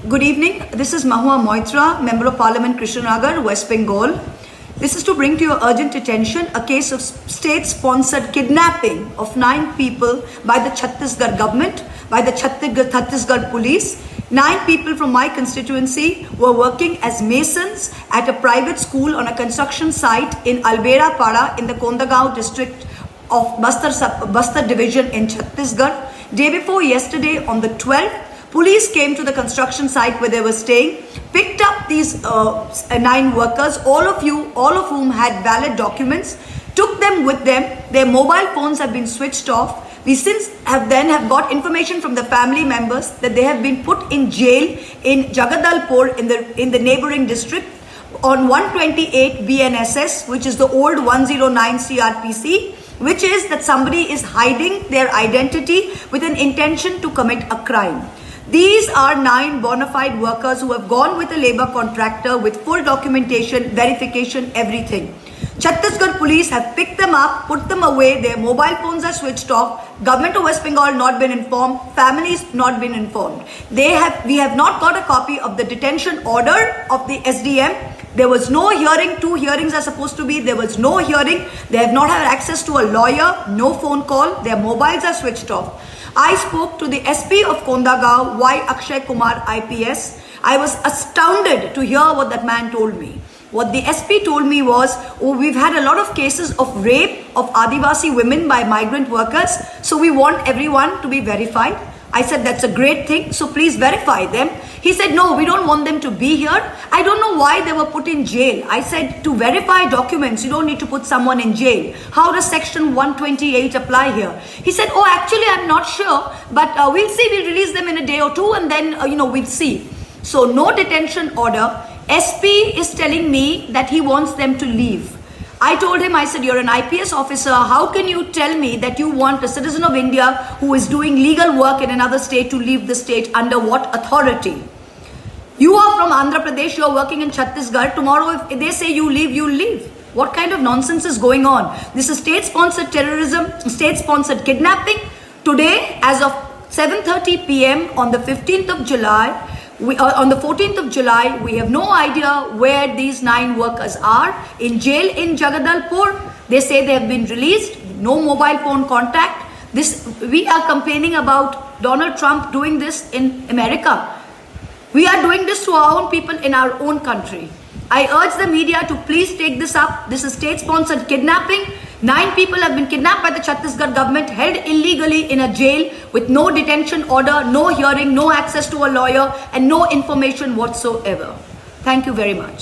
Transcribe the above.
Good evening. This is Mahua Moitra, Member of Parliament, Krishnanagar, West Bengal. This is to bring to your urgent attention a case of state-sponsored kidnapping of 9 people by the Chhattisgarh government, by the Chhattisgarh police. 9 people from my constituency were working as masons at a private school on a construction site in Albera Para in the Kondagaon district of Bastar division in Chhattisgarh. Day before yesterday, on the 12th, police came to the construction site where they were staying, picked up these 9 workers, all of whom had valid documents, took them with them. Their mobile phones have been switched off. We since have got information from the family members that they have been put in jail in Jagadalpur in the neighboring district on 128 BNSS, which is the old 109 CRPC, which is that somebody is hiding their identity with an intention to commit a crime. These are 9 bona fide workers who have gone with a labor contractor with full documentation, verification, everything. Chhattisgarh police have picked them up, put them away, their mobile phones are switched off, Government of West Bengal not been informed, families not been informed. We have not got a copy of the detention order of the SDM. There was no hearing. 2 hearings are supposed to be. There was no hearing. They have not had access to a lawyer, no phone call, their mobiles are switched off. I spoke to the SP of Kondagaon, Y. Akshay Kumar IPS. I was astounded to hear what that man told me. What the SP told me was, oh, we've had a lot of cases of rape of Adivasi women by migrant workers, so we want everyone to be verified. I said, that's a great thing, so please verify them. He said, no, we don't want them to be here. I don't know why they were put in jail. I said, to verify documents, you don't need to put someone in jail. How does section 128 apply here? He said, oh, actually, I'm not sure, but we'll see. We'll release them in a day or 2 and then, we'll see. So no detention order. SP is telling me that he wants them to leave. I told him, I said, you're an IPS officer. How can you tell me that you want a citizen of India who is doing legal work in another state to leave the state? Under what authority? You are from Andhra Pradesh, you're working in Chhattisgarh. Tomorrow, if they say you leave, you'll leave. What kind of nonsense is going on? This is state-sponsored terrorism, state-sponsored kidnapping. Today, as of 7:30 p.m. on the 15th of July, on the 14th of July, we have no idea where these 9 workers are. In jail in Jagadalpur, they say they have been released, no mobile phone contact. We are complaining about Donald Trump doing this in America. We are doing this to our own people in our own country. I urge the media to please take this up. This is state-sponsored kidnapping. 9 people have been kidnapped by the Chhattisgarh government, held illegally in a jail with no detention order, no hearing, no access to a lawyer, and no information whatsoever. Thank you very much.